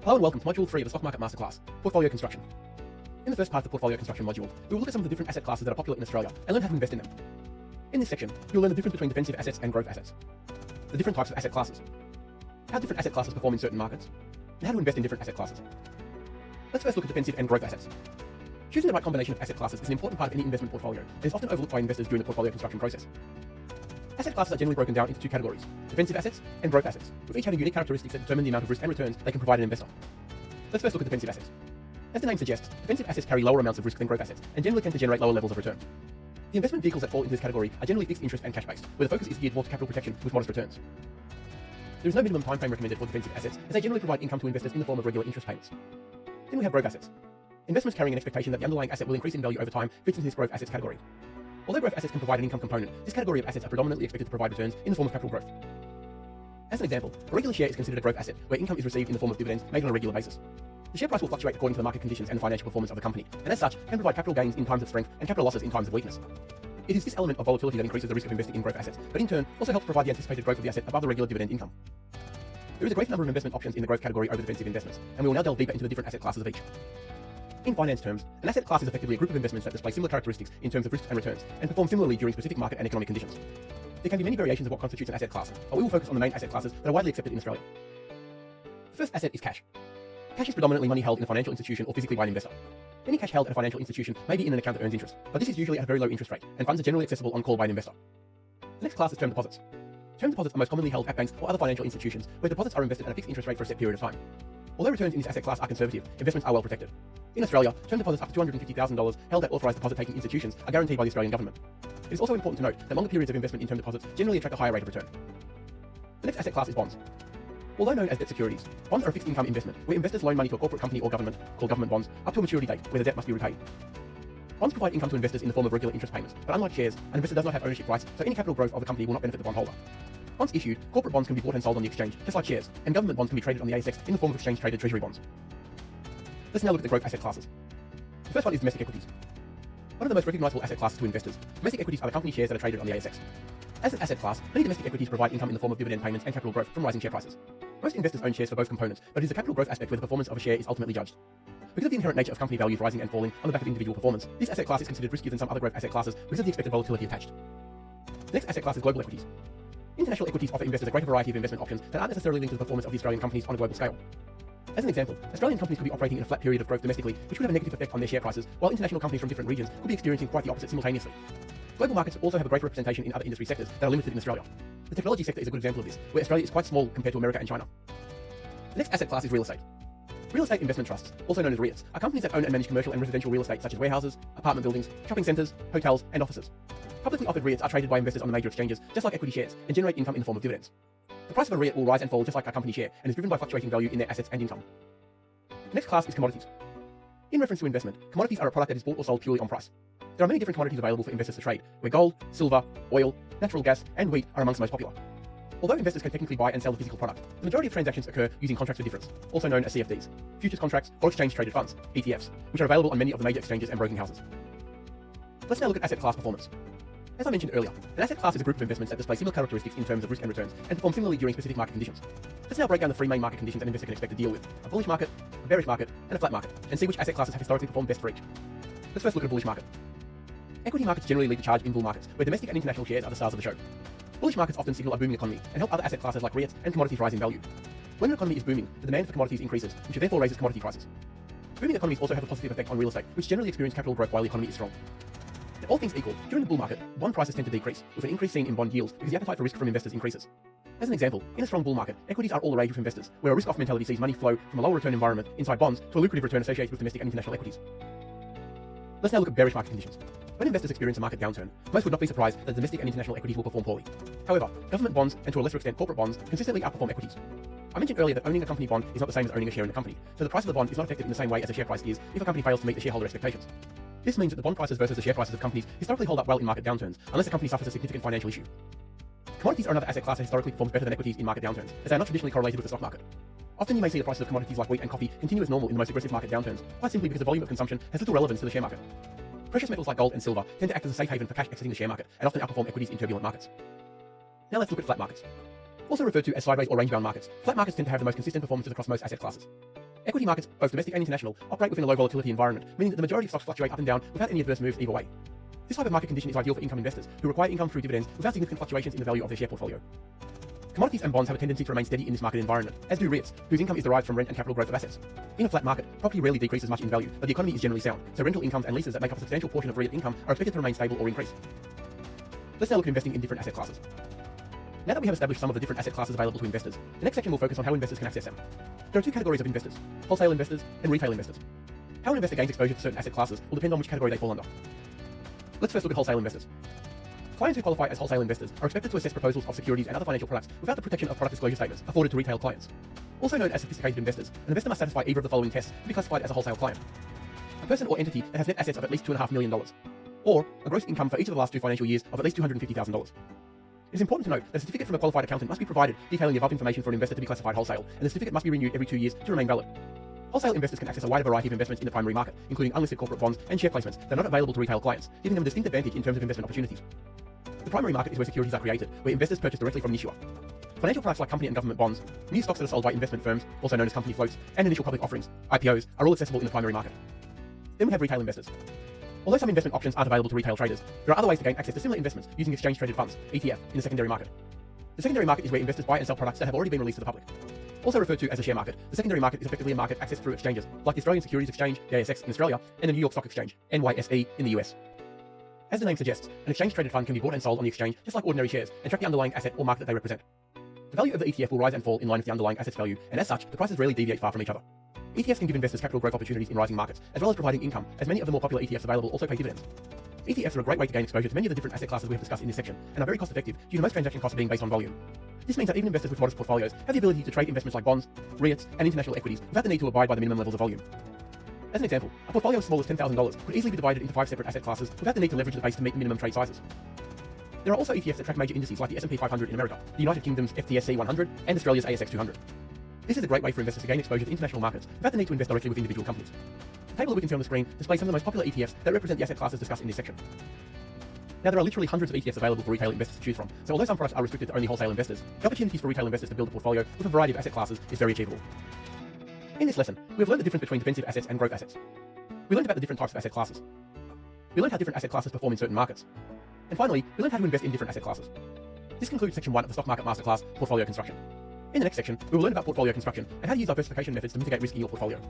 Hello and welcome to Module 3 of the Stock Market Masterclass, Portfolio Construction. In the first part of the Portfolio Construction module, we will look at some of the different asset classes that are popular in Australia and learn how to invest in them. In this section, you'll learn the difference between defensive assets and growth assets, the different types of asset classes, how different asset classes perform in certain markets, and how to invest in different asset classes. Let's first look at defensive and growth assets. Choosing the right combination of asset classes is an important part of any investment portfolio and is often overlooked by investors during the portfolio construction process. Asset classes are generally broken down into two categories, defensive assets and growth assets, with each having unique characteristics that determine the amount of risk and returns they can provide an investor. Let's first look at defensive assets. As the name suggests, defensive assets carry lower amounts of risk than growth assets and generally tend to generate lower levels of return. The investment vehicles that fall into this category are generally fixed interest and cash-based, where the focus is geared more to capital protection with modest returns. There is no minimum time frame recommended for defensive assets, as they generally provide income to investors in the form of regular interest payments. Then we have growth assets. Investments carrying an expectation that the underlying asset will increase in value over time fits into this growth assets category. Although growth assets can provide an income component, this category of assets are predominantly expected to provide returns in the form of capital growth. As an example, a regular share is considered a growth asset where income is received in the form of dividends made on a regular basis. The share price will fluctuate according to the market conditions and the financial performance of the company, and as such, can provide capital gains in times of strength and capital losses in times of weakness. It is this element of volatility that increases the risk of investing in growth assets, but in turn also helps provide the anticipated growth of the asset above the regular dividend income. There is a great number of investment options in the growth category over defensive investments, and we will now delve deeper into the different asset classes of each. In finance terms, an asset class is effectively a group of investments that display similar characteristics in terms of risks and returns, and perform similarly during specific market and economic conditions. There can be many variations of what constitutes an asset class, but we will focus on the main asset classes that are widely accepted in Australia. The first asset is cash. Cash is predominantly money held in a financial institution or physically by an investor. Any cash held at a financial institution may be in an account that earns interest, but this is usually at a very low interest rate, and funds are generally accessible on call by an investor. The next class is term deposits. Term deposits are most commonly held at banks or other financial institutions, where deposits are invested at a fixed interest rate for a set period of time. Although returns in this asset class are conservative, investments are well protected. In Australia, term deposits up to $250,000 held at authorised deposit-taking institutions are guaranteed by the Australian government. It is also important to note that longer periods of investment in term deposits generally attract a higher rate of return. The next asset class is bonds. Although known as debt securities, bonds are a fixed income investment where investors loan money to a corporate company or government, called government bonds, up to a maturity date where the debt must be repaid. Bonds provide income to investors in the form of regular interest payments, but unlike shares, an investor does not have ownership rights, so any capital growth of the company will not benefit the bondholder. Once issued, corporate bonds can be bought and sold on the exchange, just like shares, and government bonds can be traded on the ASX in the form of exchange-traded treasury bonds. Let's now look at the growth asset classes. The first one is domestic equities. One of the most recognisable asset classes to investors, domestic equities are the company shares that are traded on the ASX. As an asset class, many domestic equities provide income in the form of dividend payments and capital growth from rising share prices. Most investors own shares for both components, but it is the capital growth aspect where the performance of a share is ultimately judged. Because of the inherent nature of company values rising and falling on the back of individual performance, this asset class is considered riskier than some other growth asset classes because of the expected volatility attached. The next asset class is global equities. International equities offer investors a greater variety of investment options that aren't necessarily linked to the performance of the Australian companies on a global scale. As an example, Australian companies could be operating in a flat period of growth domestically, which would have a negative effect on their share prices, while international companies from different regions could be experiencing quite the opposite simultaneously. Global markets also have a greater representation in other industry sectors that are limited in Australia. The technology sector is a good example of this, where Australia is quite small compared to America and China. The next asset class is real estate. Real estate investment trusts, also known as REITs, are companies that own and manage commercial and residential real estate such as warehouses, apartment buildings, shopping centres, hotels, and offices. Publicly offered REITs are traded by investors on the major exchanges, just like equity shares, and generate income in the form of dividends. The price of a REIT will rise and fall just like a company share, and is driven by fluctuating value in their assets and income. The next class is commodities. In reference to investment, commodities are a product that is bought or sold purely on price. There are many different commodities available for investors to trade, where gold, silver, oil, natural gas, and wheat are amongst the most popular. Although investors can technically buy and sell the physical product, the majority of transactions occur using contracts for difference, also known as CFDs, futures contracts or exchange-traded funds, ETFs, which are available on many of the major exchanges and broking houses. Let's now look at asset class performance. As I mentioned earlier, an asset class is a group of investments that display similar characteristics in terms of risk and returns, and perform similarly during specific market conditions. Let's now break down the three main market conditions an investor can expect to deal with: a bullish market, a bearish market, and a flat market, and see which asset classes have historically performed best for each. Let's first look at a bullish market. Equity markets generally lead the charge in bull markets, where domestic and international shares are the stars of the show. Bullish markets often signal a booming economy and help other asset classes like REITs and commodities rise in value. When an economy is booming, the demand for commodities increases, which therefore raises commodity prices. Booming economies also have a positive effect on real estate, which generally experience capital growth while the economy is strong. All things equal, during the bull market, bond prices tend to decrease, with an increase seen in bond yields because the appetite for risk from investors increases. As an example, in a strong bull market, equities are all the rage with investors, where a risk-off mentality sees money flow from a lower return environment inside bonds to a lucrative return associated with domestic and international equities. Let's now look at bearish market conditions. When investors experience a market downturn, most would not be surprised that domestic and international equities will perform poorly. However, government bonds, and to a lesser extent corporate bonds, consistently outperform equities. I mentioned earlier that owning a company bond is not the same as owning a share in a company, so the price of the bond is not affected in the same way as a share price is if a company fails to meet the shareholder expectations. This means that the bond prices versus the share prices of companies historically hold up well in market downturns, unless a company suffers a significant financial issue. Commodities are another asset class that historically performs better than equities in market downturns, as they are not traditionally correlated with the stock market. Often you may see the prices of commodities like wheat and coffee continue as normal in the most aggressive market downturns, quite simply because the volume of consumption has little relevance to the share market. Precious metals like gold and silver tend to act as a safe haven for cash exiting the share market, and often outperform equities in turbulent markets. Now let's look at flat markets. Also referred to as sideways or range-bound markets, flat markets tend to have the most consistent performances across most asset classes. Equity markets, both domestic and international, operate within a low volatility environment, meaning that the majority of stocks fluctuate up and down without any adverse moves either way. This type of market condition is ideal for income investors who require income through dividends without significant fluctuations in the value of their share portfolio. Commodities and bonds have a tendency to remain steady in this market environment, as do REITs, whose income is derived from rent and capital growth of assets. In a flat market, property rarely decreases much in value, but the economy is generally sound, so rental incomes and leases that make up a substantial portion of REIT income are expected to remain stable or increase. Let's now look at investing in different asset classes. Now that we have established some of the different asset classes available to investors, the next section will focus on how investors can access them. There are two categories of investors: wholesale investors and retail investors. How an investor gains exposure to certain asset classes will depend on which category they fall under. Let's first look at wholesale investors. Clients who qualify as wholesale investors are expected to assess proposals of securities and other financial products without the protection of product disclosure statements afforded to retail clients. Also known as sophisticated investors, an investor must satisfy either of the following tests to be classified as a wholesale client: a person or entity that has net assets of at least $2.5 million, or a gross income for each of the last 2 financial years of at least $250,000. It is important to note that a certificate from a qualified accountant must be provided detailing the above information for an investor to be classified wholesale, and the certificate must be renewed every 2 years to remain valid. Wholesale investors can access a wider variety of investments in the primary market, including unlisted corporate bonds and share placements that are not available to retail clients, giving them a distinct advantage in terms of investment opportunities. The primary market is where securities are created, where investors purchase directly from an issuer. Financial products like company and government bonds, new stocks that are sold by investment firms, also known as company floats, and initial public offerings, IPOs, are all accessible in the primary market. Then we have retail investors. Although some investment options aren't available to retail traders, there are other ways to gain access to similar investments using exchange-traded funds, ETF, in the secondary market. The secondary market is where investors buy and sell products that have already been released to the public. Also referred to as a share market, the secondary market is effectively a market accessed through exchanges, like the Australian Securities Exchange, the ASX in Australia, and the New York Stock Exchange, NYSE, in the US. As the name suggests, an exchange-traded fund can be bought and sold on the exchange just like ordinary shares and track the underlying asset or market that they represent. The value of the ETF will rise and fall in line with the underlying asset's value, and as such, the prices rarely deviate far from each other. ETFs can give investors capital growth opportunities in rising markets, as well as providing income, as many of the more popular ETFs available also pay dividends. ETFs are a great way to gain exposure to many of the different asset classes we have discussed in this section, and are very cost-effective due to most transaction costs being based on volume. This means that even investors with modest portfolios have the ability to trade investments like bonds, REITs, and international equities without the need to abide by the minimum levels of volume. As an example, a portfolio as small as $10,000 could easily be divided into 5 separate asset classes without the need to leverage the base to meet minimum trade sizes. There are also ETFs that track major indices like the S&P 500 in America, the United Kingdom's FTSE 100, and Australia's ASX 200. This is a great way for investors to gain exposure to international markets without the need to invest directly with individual companies. The table that we can see on the screen displays some of the most popular ETFs that represent the asset classes discussed in this section. Now, there are literally hundreds of ETFs available for retail investors to choose from, so although some products are restricted to only wholesale investors, the opportunities for retail investors to build a portfolio with a variety of asset classes is very achievable. In this lesson, we have learned the difference between defensive assets and growth assets. We learned about the different types of asset classes. We learned how different asset classes perform in certain markets. And finally, we learned how to invest in different asset classes. This concludes section 1 of the Stock Market Masterclass, Portfolio Construction. In the next section, we will learn about portfolio construction and how to use diversification methods to mitigate risk in your portfolio.